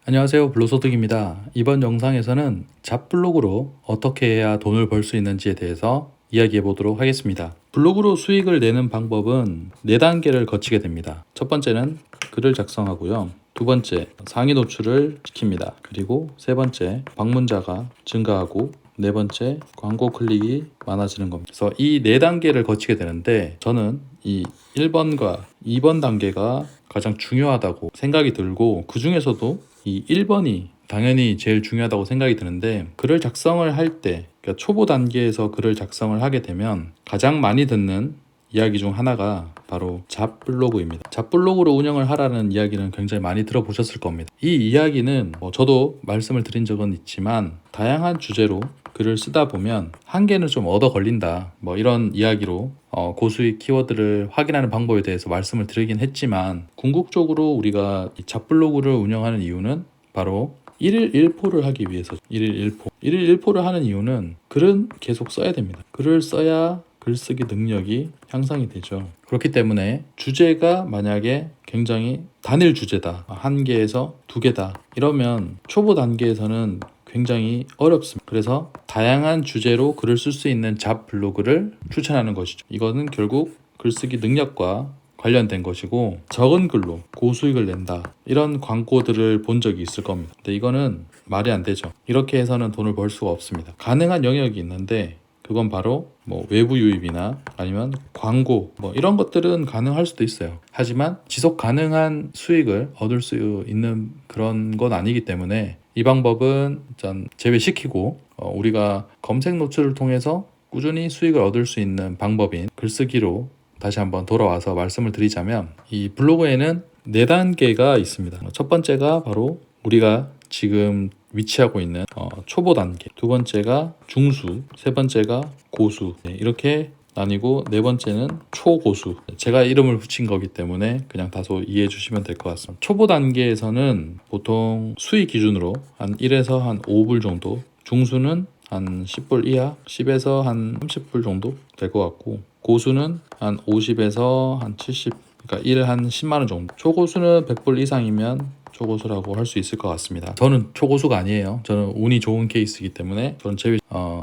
안녕하세요, 블로소득입니다. 이번 영상에서는 잡블로그로 어떻게 해야 돈을 벌 수 있는지에 대해서 이야기해 보도록 하겠습니다. 블로그로 수익을 내는 방법은 4단계를 거치게 됩니다. 첫 번째는 글을 작성하고요. 두 번째, 상위 노출을 시킵니다. 그리고 세 번째, 방문자가 증가하고 네 번째, 광고 클릭이 많아지는 겁니다. 그래서 이 4단계를 거치게 되는데 저는 이 1번과 2번 단계가 가장 중요하다고 생각이 들고, 그 중에서도 이 1번이 당연히 제일 중요하다고 생각이 드는데, 글을 작성을 할 때, 그러니까 초보 단계에서 글을 작성을 하게 되면 가장 많이 듣는 이야기 중 하나가 바로 잡블로그입니다. 잡블로그로 운영을 하라는 이야기는 굉장히 많이 들어보셨을 겁니다. 이 이야기는 저도 말씀을 드린 적은 있지만, 다양한 주제로 글을 쓰다 보면 한계는 좀 얻어 걸린다, 이런 이야기로 고수익 키워드를 확인하는 방법에 대해서 말씀을 드리긴 했지만, 궁극적으로 우리가 이 잡블로그를 운영하는 이유는 바로 1일 1포를 하기 위해서. 1일 1포를 하는 이유는 글은 계속 써야 됩니다. 글을 써야 글쓰기 능력이 향상이 되죠. 그렇기 때문에 주제가 만약에 굉장히 단일 주제다, 1개에서 2개다 이러면 초보 단계에서는 굉장히 어렵습니다. 그래서 다양한 주제로 글을 쓸 수 있는 잡블로그를 추천하는 것이죠. 이거는 결국 글쓰기 능력과 관련된 것이고, 적은 글로 고수익을 낸다, 이런 광고들을 본 적이 있을 겁니다. 근데 이거는 말이 안 되죠. 이렇게 해서는 돈을 벌 수가 없습니다. 가능한 영역이 있는데 그건 바로 외부 유입이나 아니면 광고 이런 것들은 가능할 수도 있어요. 하지만 지속 가능한 수익을 얻을 수 있는 그런 건 아니기 때문에 이 방법은 일단 제외시키고, 우리가 검색 노출을 통해서 꾸준히 수익을 얻을 수 있는 방법인 글쓰기로 다시 한번 돌아와서 말씀을 드리자면, 이 블로그에는 4단계가 있습니다. 첫 번째가 바로 우리가 지금 위치하고 있는 초보 단계, 두 번째가 중수, 세 번째가 고수, 이렇게 나뉘고 네 번째는 초고수. 제가 이름을 붙인 거기 때문에 그냥 다소 이해해 주시면 될 것 같습니다. 초보 단계에서는 보통 수익 기준으로 한 1에서 한 5불 정도, 중수는 한 10불 이하, 10에서 한 30불 정도 될 것 같고, 고수는 한 50에서 한 70, 그러니까 1에 한 10만 원 정도. 초고수는 100불 이상이면 초고수라고 할 수 있을 것 같습니다. 저는 초고수가 아니에요. 저는 운이 좋은 케이스이기 때문에 저는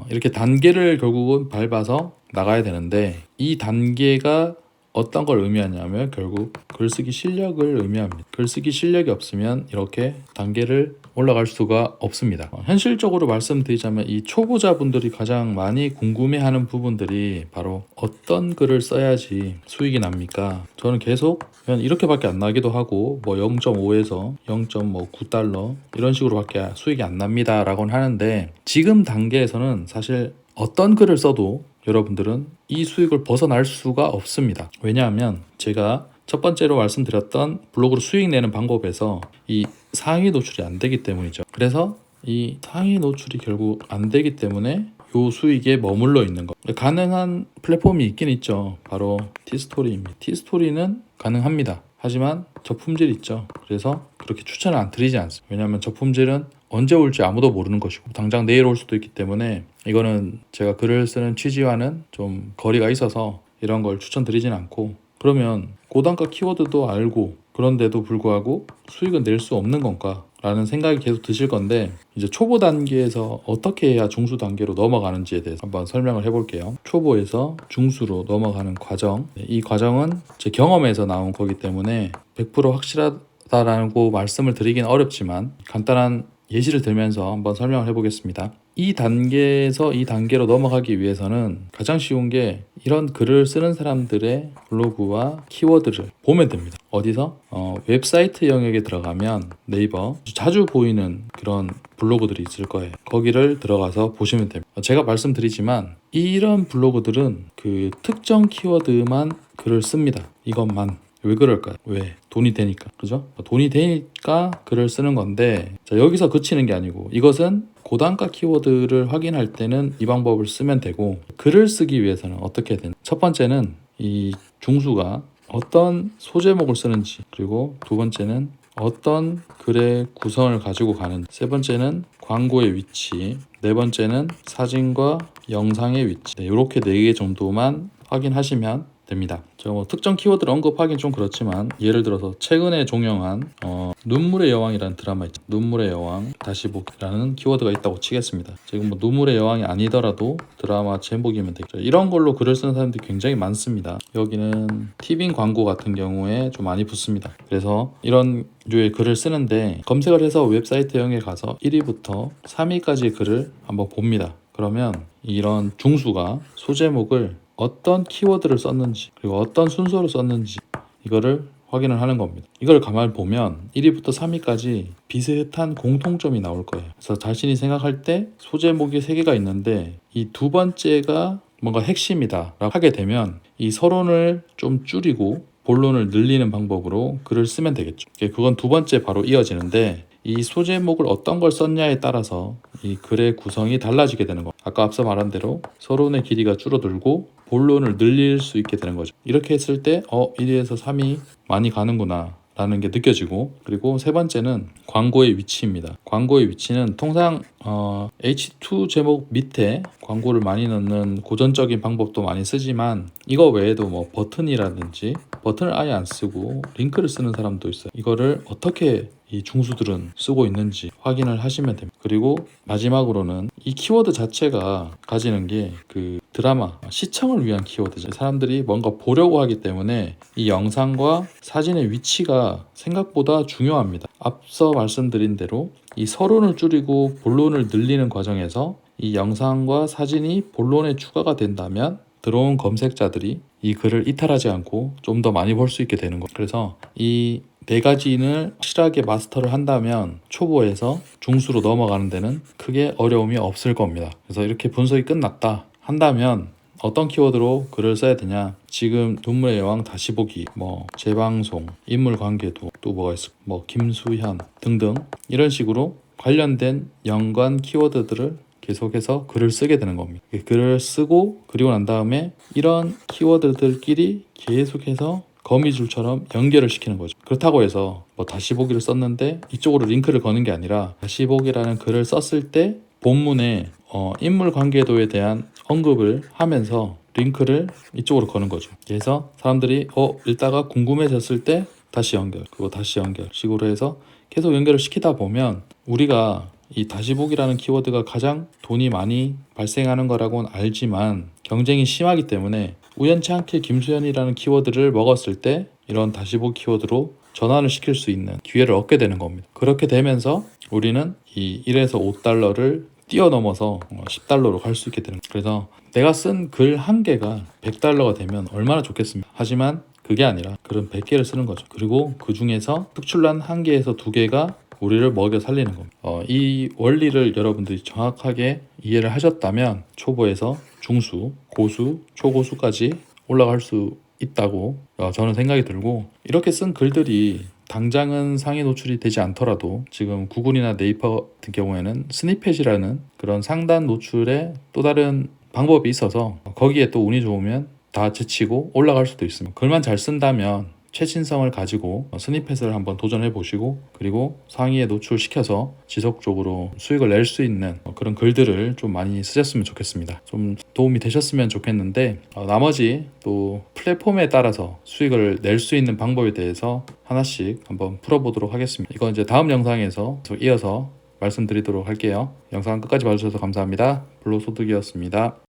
이렇게 단계를 결국은 밟아서 나가야 되는데, 이 단계가 어떤 걸 의미하냐면 결국 글쓰기 실력을 의미합니다. 글쓰기 실력이 없으면 이렇게 단계를 올라갈 수가 없습니다. 현실적으로 말씀드리자면 이 초보자분들이 가장 많이 궁금해하는 부분들이 바로 어떤 글을 써야지 수익이 납니까? 저는 계속 그냥 이렇게밖에 안 나기도 하고 0.5에서 0.9달러 이런 식으로밖에 수익이 안 납니다 라고는 하는데, 지금 단계에서는 사실 어떤 글을 써도 여러분들은 이 수익을 벗어날 수가 없습니다. 왜냐하면 제가 첫 번째로 말씀드렸던 블로그로 수익 내는 방법에서 이 상위 노출이 안 되기 때문이죠. 그래서 이 상위 노출이 결국 안 되기 때문에 요 수익에 머물러 있는 거. 가능한 플랫폼이 있긴 있죠. 바로 티스토리입니다. 티스토리는 가능합니다. 하지만 저품질이 있죠. 그래서 그렇게 추천을 안 드리지 않습니다. 왜냐하면 저품질은 언제 올지 아무도 모르는 것이고 당장 내일 올 수도 있기 때문에, 이거는 제가 글을 쓰는 취지와는 좀 거리가 있어서 이런 걸 추천드리진 않고, 그러면 고단가 키워드도 알고 그런데도 불구하고 수익은 낼 수 없는 건가 라는 생각이 계속 드실 건데, 이제 초보 단계에서 어떻게 해야 중수 단계로 넘어가는지에 대해서 한번 설명을 해볼게요. 초보에서 중수로 넘어가는 과정, 이 과정은 제 경험에서 나온 거기 때문에 100% 확실하다라고 말씀을 드리긴 어렵지만 간단한 예시를 들면서 한번 설명을 해보겠습니다. 이 단계에서 이 단계로 넘어가기 위해서는 가장 쉬운 게 이런 글을 쓰는 사람들의 블로그와 키워드를 보면 됩니다. 어디서? 웹사이트 영역에 들어가면 네이버 자주 보이는 그런 블로그들이 있을 거예요. 거기를 들어가서 보시면 됩니다. 제가 말씀드리지만 이런 블로그들은 그 특정 키워드만 글을 씁니다. 이것만. 왜 그럴까요? 왜? 돈이 되니까. 그죠? 돈이 되니까 글을 쓰는 건데, 자, 여기서 그치는 게 아니고 이것은 고단가 키워드를 확인할 때는 이 방법을 쓰면 되고, 글을 쓰기 위해서는 어떻게 해야 되나? 첫 번째는 이 중수가 어떤 소제목을 쓰는지, 그리고 두 번째는 어떤 글의 구성을 가지고 가는지, 세 번째는 광고의 위치, 네 번째는 사진과 영상의 위치, 이렇게 4개 정도만 확인하시면 됩니다. 제가 뭐 특정 키워드를 언급하긴 좀 그렇지만 예를 들어서 최근에 종영한 눈물의 여왕이라는 드라마 있죠. 눈물의 여왕 다시 보기라는 키워드가 있다고 치겠습니다. 지금 뭐 눈물의 여왕이 아니더라도 드라마 제목이면 되겠죠. 이런 걸로 글을 쓰는 사람들이 굉장히 많습니다. 여기는 티빙 광고 같은 경우에 좀 많이 붙습니다. 그래서 이런 류의 글을 쓰는데 검색을 해서 웹사이트형에 가서 1위부터 3위까지 글을 한번 봅니다. 그러면 이런 중수가 소제목을 어떤 키워드를 썼는지 그리고 어떤 순서로 썼는지 이거를 확인을 하는 겁니다. 이걸 가만히 보면 1위부터 3위까지 비슷한 공통점이 나올 거예요. 그래서 자신이 생각할 때 소제목이 3개가 있는데 이 두 번째가 뭔가 핵심이다 라고 하게 되면 이 서론을 좀 줄이고 본론을 늘리는 방법으로 글을 쓰면 되겠죠. 그건 두 번째 바로 이어지는데 이 소제목을 어떤 걸 썼냐에 따라서 이 글의 구성이 달라지게 되는 거. 아까 앞서 말한 대로 서론의 길이가 줄어들고 본론을 늘릴 수 있게 되는 거죠. 이렇게 했을 때 1위에서 3위 많이 가는구나 라는 게 느껴지고, 그리고 세 번째는 광고의 위치입니다. 광고의 위치는 통상 H2 제목 밑에 광고를 많이 넣는 고전적인 방법도 많이 쓰지만 이거 외에도 뭐 버튼이라든지 버튼을 아예 안 쓰고 링크를 쓰는 사람도 있어요. 이거를 어떻게 이 중수들은 쓰고 있는지 확인을 하시면 됩니다. 그리고 마지막으로는 이 키워드 자체가 가지는 게 그 드라마 시청을 위한 키워드죠. 사람들이 뭔가 보려고 하기 때문에 이 영상과 사진의 위치가 생각보다 중요합니다. 앞서 말씀드린 대로 이 서론을 줄이고 본론을 늘리는 과정에서 이 영상과 사진이 본론에 추가가 된다면 들어온 검색자들이 이 글을 이탈하지 않고 좀 더 많이 볼 수 있게 되는 거예요. 그래서 이 네 가지를 확실하게 마스터를 한다면 초보에서 중수로 넘어가는 데는 크게 어려움이 없을 겁니다. 그래서 이렇게 분석이 끝났다 한다면 어떤 키워드로 글을 써야 되냐? 지금 눈물의 여왕 다시 보기, 뭐 재방송, 인물 관계도 또 뭐가 있을까? 뭐 김수현 등등 이런 식으로 관련된 연관 키워드들을 계속해서 글을 쓰게 되는 겁니다. 글을 쓰고 그리고 난 다음에 이런 키워드들끼리 계속해서 거미줄처럼 연결을 시키는 거죠. 그렇다고 해서 뭐 다시 보기를 썼는데 이쪽으로 링크를 거는 게 아니라 다시 보기라는 글을 썼을 때 본문에 인물 관계도에 대한 언급을 하면서 링크를 이쪽으로 거는 거죠. 그래서 사람들이 읽다가 궁금해졌을 때 다시 연결, 그거 다시 연결 식으로 해서 계속 연결을 시키다 보면 우리가 이 다시 보기라는 키워드가 가장 돈이 많이 발생하는 거라고는 알지만 경쟁이 심하기 때문에 우연치 않게 김수현이라는 키워드를 먹었을 때 이런 다시 보기 키워드로 전환을 시킬 수 있는 기회를 얻게 되는 겁니다. 그렇게 되면서 우리는 이 1에서 5달러를 뛰어넘어서 10달러로 갈 수 있게 되는 거예요. 그래서 내가 쓴 글 한 개가 100달러가 되면 얼마나 좋겠습니까? 하지만 그게 아니라 글은 100개를 쓰는 거죠. 그리고 그 중에서 특출난 한 개에서 두 개가 우리를 먹여 살리는 겁니다. 이 원리를 여러분들이 정확하게 이해를 하셨다면 초보에서 중수, 고수, 초고수까지 올라갈 수 있다고 저는 생각이 들고, 이렇게 쓴 글들이 당장은 상위 노출이 되지 않더라도 지금 구글이나 네이버 같은 경우에는 스니펫이라는 그런 상단 노출의 또 다른 방법이 있어서 거기에 또 운이 좋으면 다 제치고 올라갈 수도 있습니다. 글만 잘 쓴다면 최신성을 가지고 스니펫을 한번 도전해 보시고 그리고 상위에 노출시켜서 지속적으로 수익을 낼 수 있는 그런 글들을 좀 많이 쓰셨으면 좋겠습니다. 좀 도움이 되셨으면 좋겠는데 나머지 또 플랫폼에 따라서 수익을 낼 수 있는 방법에 대해서 하나씩 한번 풀어보도록 하겠습니다. 이건 이제 다음 영상에서 이어서 말씀드리도록 할게요. 영상 끝까지 봐주셔서 감사합니다. 불로소득이었습니다.